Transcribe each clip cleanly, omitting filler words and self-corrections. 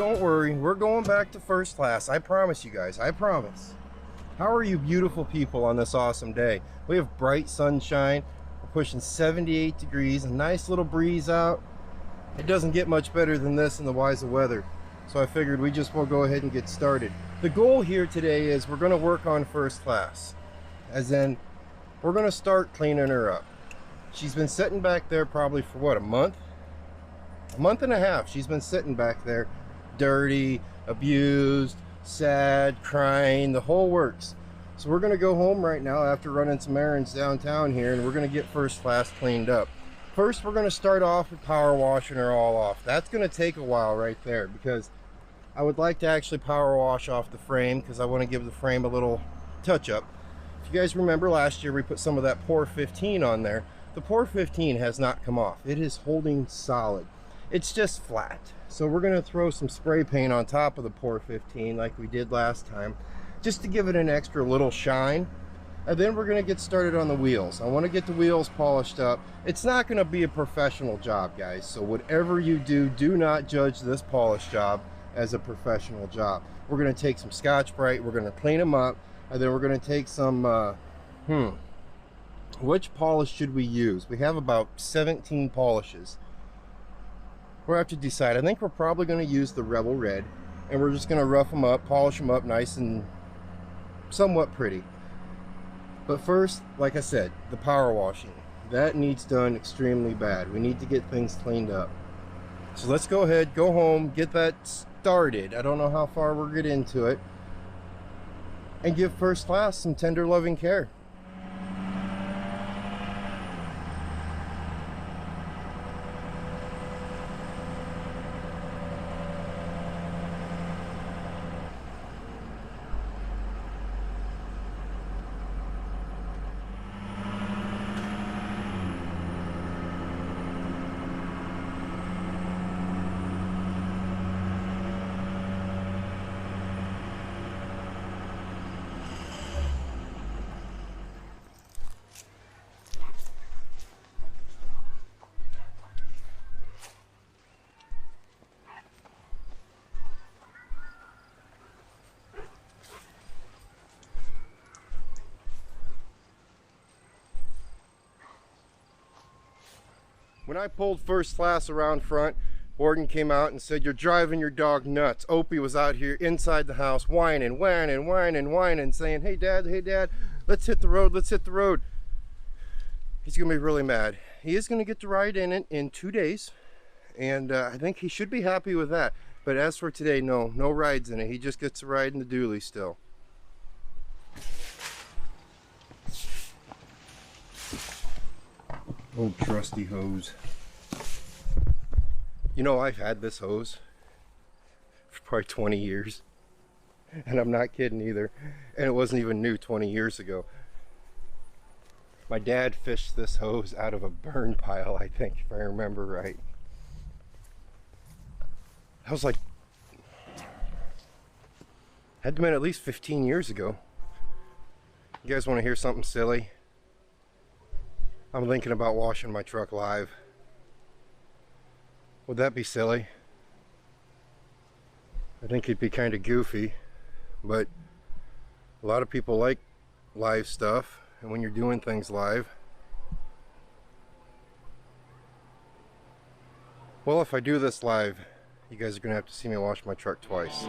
don't worry. We're going back to first class. I promise you guys. I promise. How are you beautiful people on this awesome day? We have bright sunshine. We're pushing 78 degrees. A nice little breeze out. It doesn't get much better than this in the wise of weather. So I figured we just will go ahead and get started. The goal here today is we're going to work on first class. As in, we're going to start cleaning her up. She's been sitting back there probably for what, a month? A month and a half. She's been sitting back there, dirty, abused, sad, crying, the whole works. So we're going to go home right now after running some errands downtown here, and we're going to get first class cleaned up. First, we're going to start off with power washing her all off. That's going to take a while right there, because I would like to actually power wash off the frame, because I want to give the frame a little touch up. If you guys remember last year, we put some of that Por 15 on there. The Por 15 has not come off. It is holding solid. It's just flat. So we're going to throw some spray paint on top of the Por 15 like we did last time, just to give it an extra little shine. And then we're going to get started on the wheels. I want to get the wheels polished up. It's not going to be a professional job, guys. So whatever you do, do not judge this polish job as a professional job. We're going to take some Scotch-Brite. We're going to clean them up. And then we're going to take some, which polish should we use? We have about 17 polishes. We'll have to decide. I think we're probably going to use the Rebel Red, and we're just going to rough them up, polish them up nice and somewhat pretty. But first, like I said, the power washing. That needs done extremely bad. We need to get things cleaned up. So let's go ahead, go home, get that started. I don't know how far we'll get into it. And give first class some tender loving care. When I pulled first class around front, Warden came out and said, "You're driving your dog nuts." Opie was out here inside the house whining, saying, hey dad, let's hit the road, let's hit the road. He's gonna be really mad. He is gonna get to ride in it in 2 days, and I think he should be happy with that. But as for today, no rides in it. He just gets to ride in the dually still. Old trusty hose. You know, I've had this hose for probably 20 years. And I'm not kidding either. And it wasn't even new 20 years ago. My dad fished this hose out of a burn pile, I think, if I remember right. That was like, had to been at least 15 years ago. You guys want to hear something silly? I'm thinking about washing my truck live. Would that be silly? I think it'd be kind of goofy, but a lot of people like live stuff, and when you're doing things live, well, if I do this live, you guys are gonna have to see me wash my truck twice.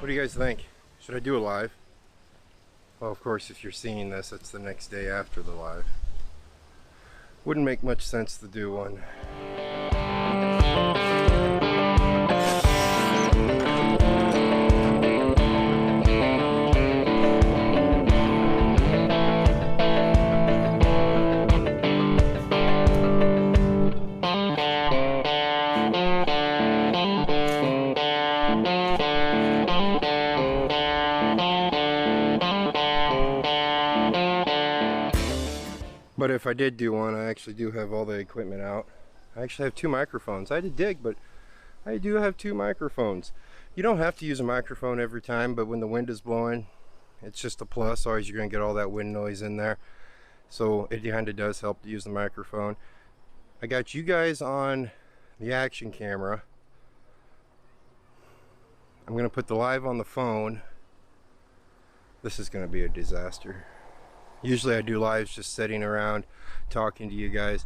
What do you guys think? Should I do a live? Well, of course, if you're seeing this, it's the next day after the live. Wouldn't make much sense to do one. But if I did do one, I actually do have all the equipment out. I actually have 2 microphones. I had to dig, but I do have 2 microphones. You don't have to use a microphone every time, but when the wind is blowing, it's just a plus. Always you're going to get all that wind noise in there. So it kind of does help to use the microphone. I got you guys on the action camera. I'm going to put the live on the phone. This is going to be a disaster. Usually I do lives just sitting around talking to you guys.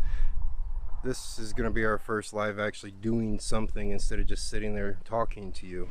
This is going to be our first live actually doing something instead of just sitting there talking to you.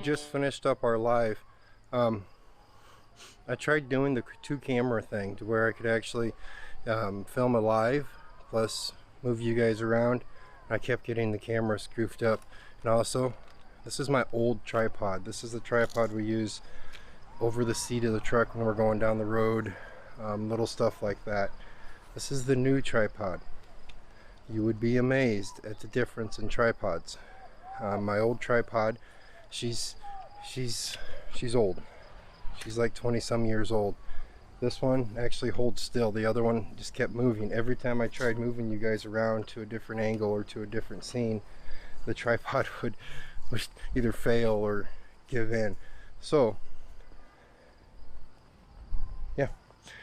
Just finished up our live. I tried doing the 2 camera thing to where I could actually film a live plus move you guys around. I kept getting the camera scoofed up. And also, this is my old tripod. This is the tripod we use over the seat of the truck when we're going down the road, little stuff like that. This is the new tripod. You would be amazed at the difference in tripods. My old tripod, she's old. She's like 20 some years old. This one actually holds still. The other one just kept moving. Every time I tried moving you guys around to a different angle or to a different scene, the tripod would either fail or give in. So yeah,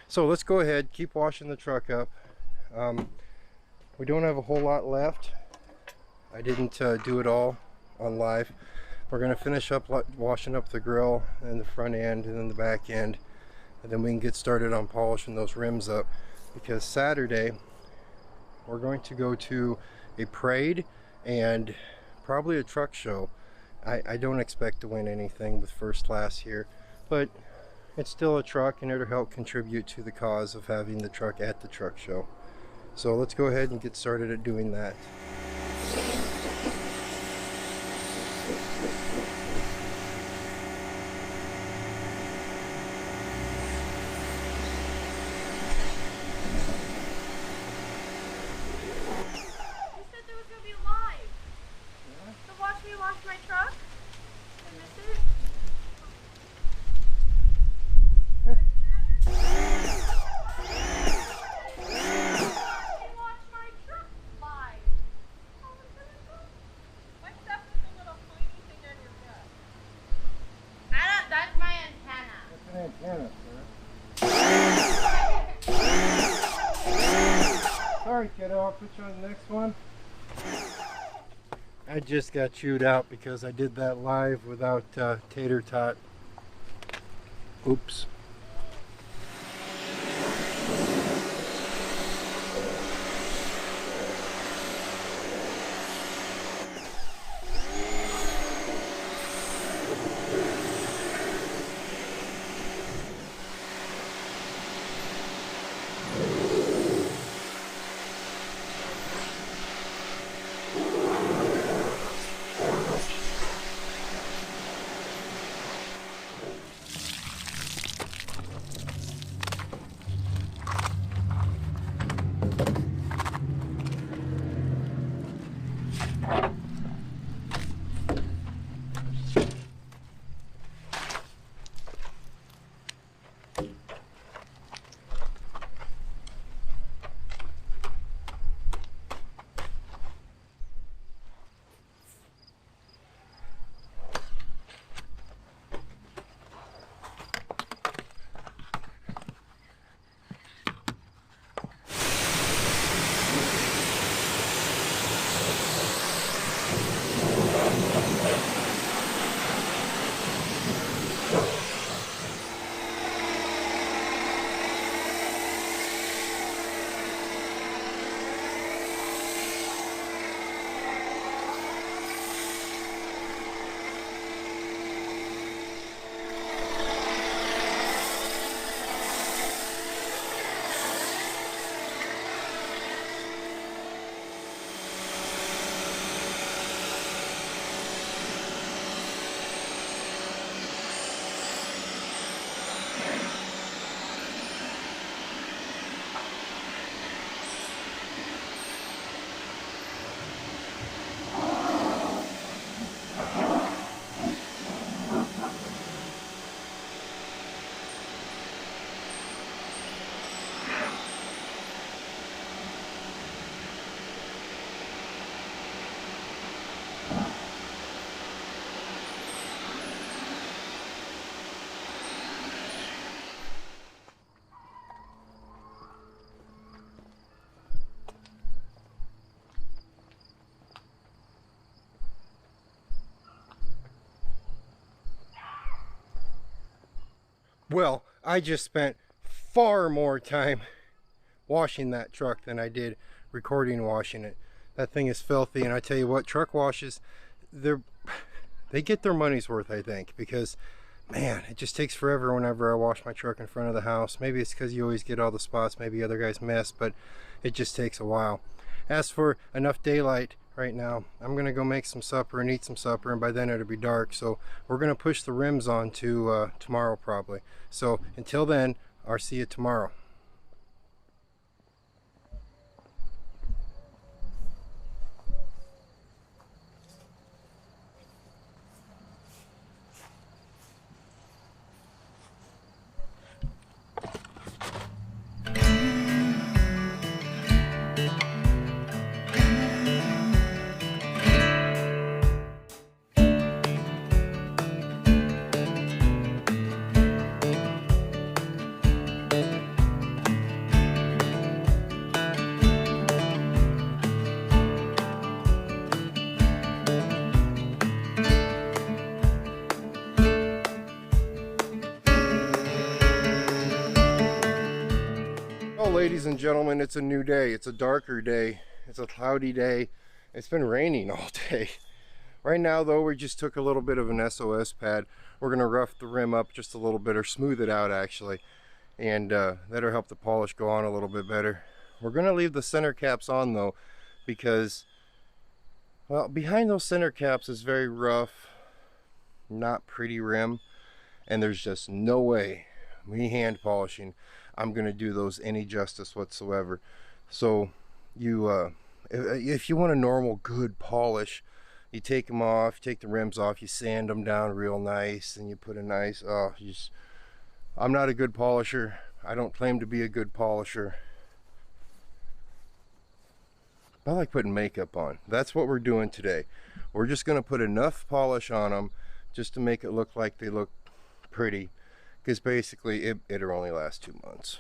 so let's go ahead, keep washing the truck up. We don't have a whole lot left. I didn't do it all on live. We're going to finish up washing up the grill and the front end and then the back end, and then we can get started on polishing those rims up, because Saturday we're going to go to a parade and probably a truck show. I don't expect to win anything with First Class here, but it's still a truck and it'll help contribute to the cause of having the truck at the truck show. So let's go ahead and get started at doing that. Sorry kiddo, I'll put you on the next one. I just got chewed out because I did that live without tater tot. Oops. Well, I just spent far more time washing that truck than I did recording washing it. That thing is filthy, and I tell you what, truck washes, they get their money's worth, I think, because man, it just takes forever whenever I wash my truck in front of the house. Maybe it's because you always get all the spots maybe other guys miss, but it just takes a while. As for enough daylight right now, I'm gonna go make some supper and eat some supper, and by then it'll be dark, so we're gonna push the rims on to tomorrow probably. So until then, I'll see you tomorrow. Ladies and gentlemen, it's a new day. It's a darker day. It's a cloudy day. It's been raining all day. Right now though, we just took a little bit of an SOS pad. We're gonna rough the rim up just a little bit, or smooth it out actually, and that'll help the polish go on a little bit better. We're gonna leave the center caps on though, because well, behind those center caps is very rough, not pretty rim, and there's just no way me hand polishing I'm gonna do those any justice whatsoever. So you if you want a normal good polish, you take them off, take the rims off, you sand them down real nice, and you put a nice I'm not a good polisher. I don't claim to be a good polisher. I like putting makeup on. That's what we're doing today. We're just gonna put enough polish on them just to make it look like they look pretty, because basically it'll only last 2 months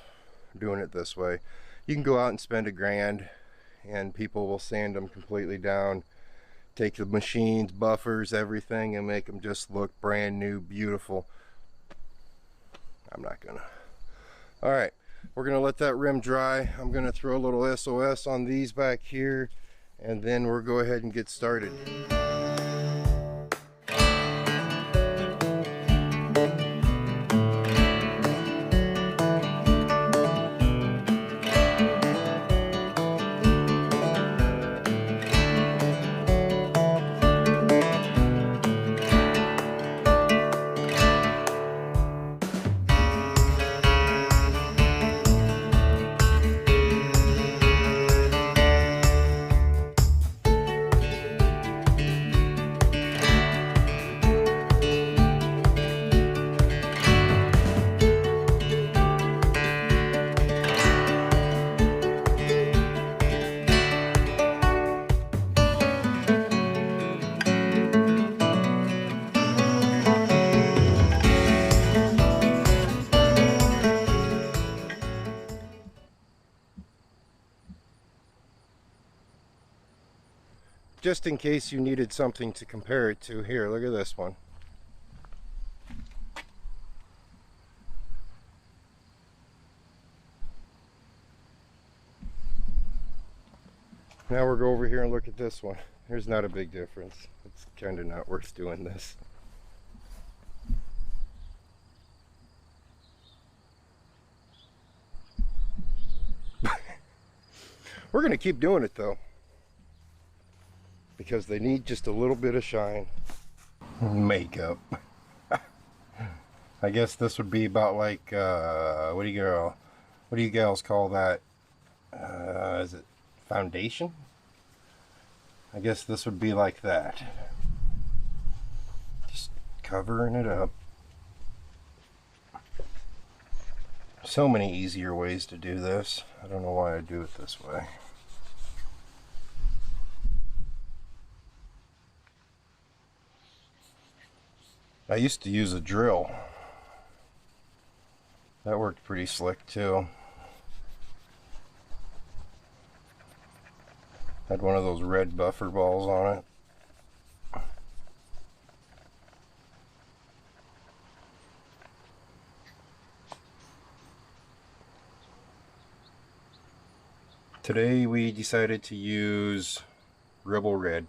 doing it this way. You can go out and spend $1,000 and people will sand them completely down, take the machines, buffers, everything, and make them just look brand new, beautiful. I'm not gonna. All right, we're gonna let that rim dry. I'm gonna throw a little SOS on these back here, and then we'll go ahead and get started. Just in case you needed something to compare it to, here, look at this one. Now we'll go over here and look at this one. There's not a big difference. It's kind of not worth doing this. We're going to keep doing it though, because they need just a little bit of shine. Makeup. I guess this would be about like what do you gals call that? Is it foundation? I guess this would be like that. Just covering it up. So many easier ways to do this. I don't know why I do it this way. I used to use a drill. That worked pretty slick too. Had one of those red buffer balls on it. Today we decided to use Rebel Red.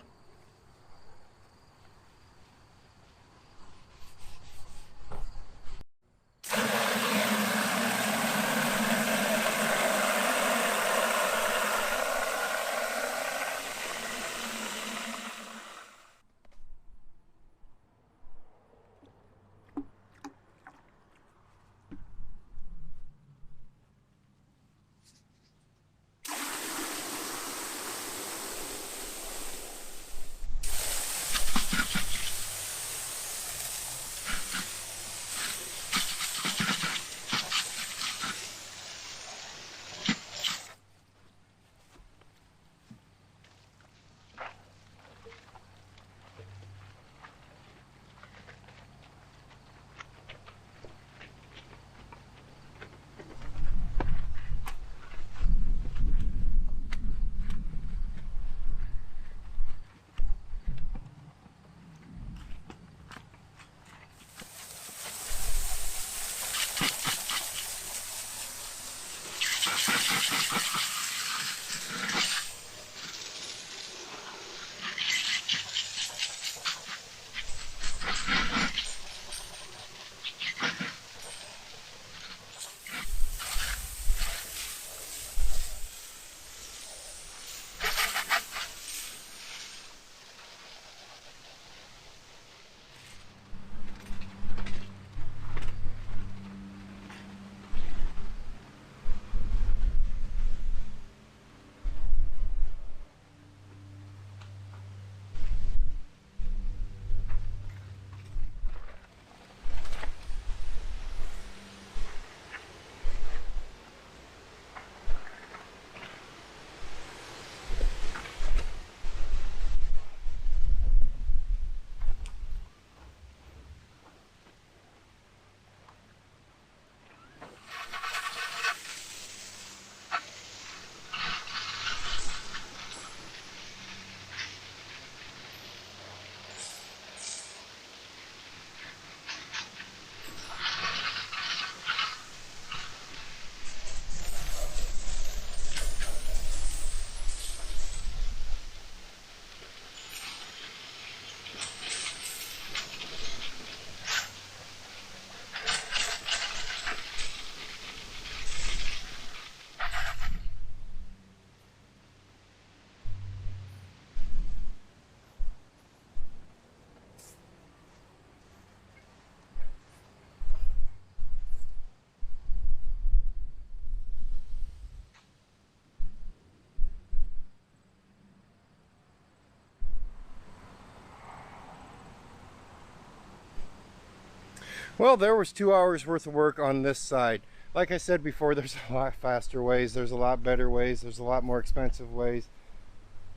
Well, there was 2 hours worth of work on this side. Like I said before, there's a lot faster ways, there's a lot better ways, there's a lot more expensive ways.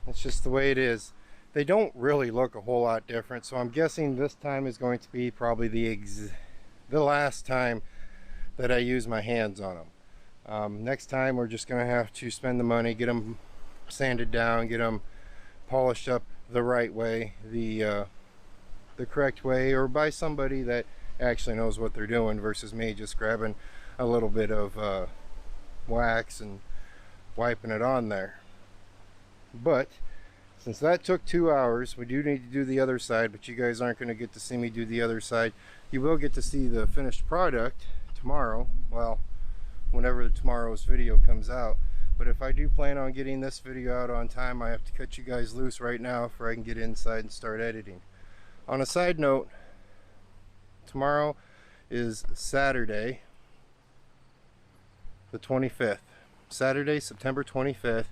It's just the way it is. They don't really look a whole lot different, so I'm guessing this time is going to be probably the last time that I use my hands on them. Next time we're just going to have to spend the money, get them sanded down, get them polished up the right way, the correct way, or by somebody that actually knows what they're doing versus me just grabbing a little bit of wax and wiping it on there. But since that took 2 hours, we do need to do the other side, but you guys aren't going to get to see me do the other side. You will get to see the finished product tomorrow, well, whenever tomorrow's video comes out. But if I do plan on getting this video out on time, I have to cut you guys loose right now before I can get inside and start editing. On a side note, tomorrow is Saturday, the 25th. Saturday, September 25th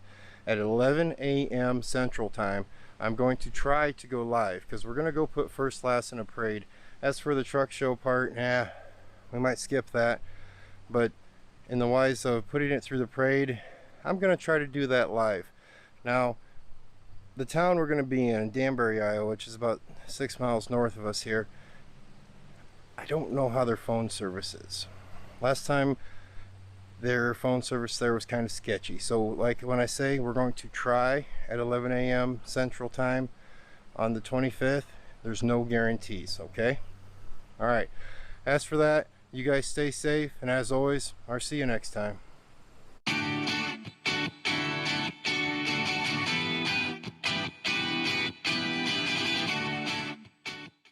at 11 a.m. Central Time. I'm going to try to go live because we're going to go put FirstClass in a parade. As for the truck show part, we might skip that. But in the wise of putting it through the parade, I'm going to try to do that live. Now, the town we're going to be in, Danbury, Iowa, which is about 6 miles north of us here, I don't know how their phone service is. Last time their phone service there was kind of sketchy. So like when I say we're going to try at 11 a.m. Central Time on the 25th, there's no guarantees, okay? All right. As for that, you guys stay safe, and as always, I'll see you next time.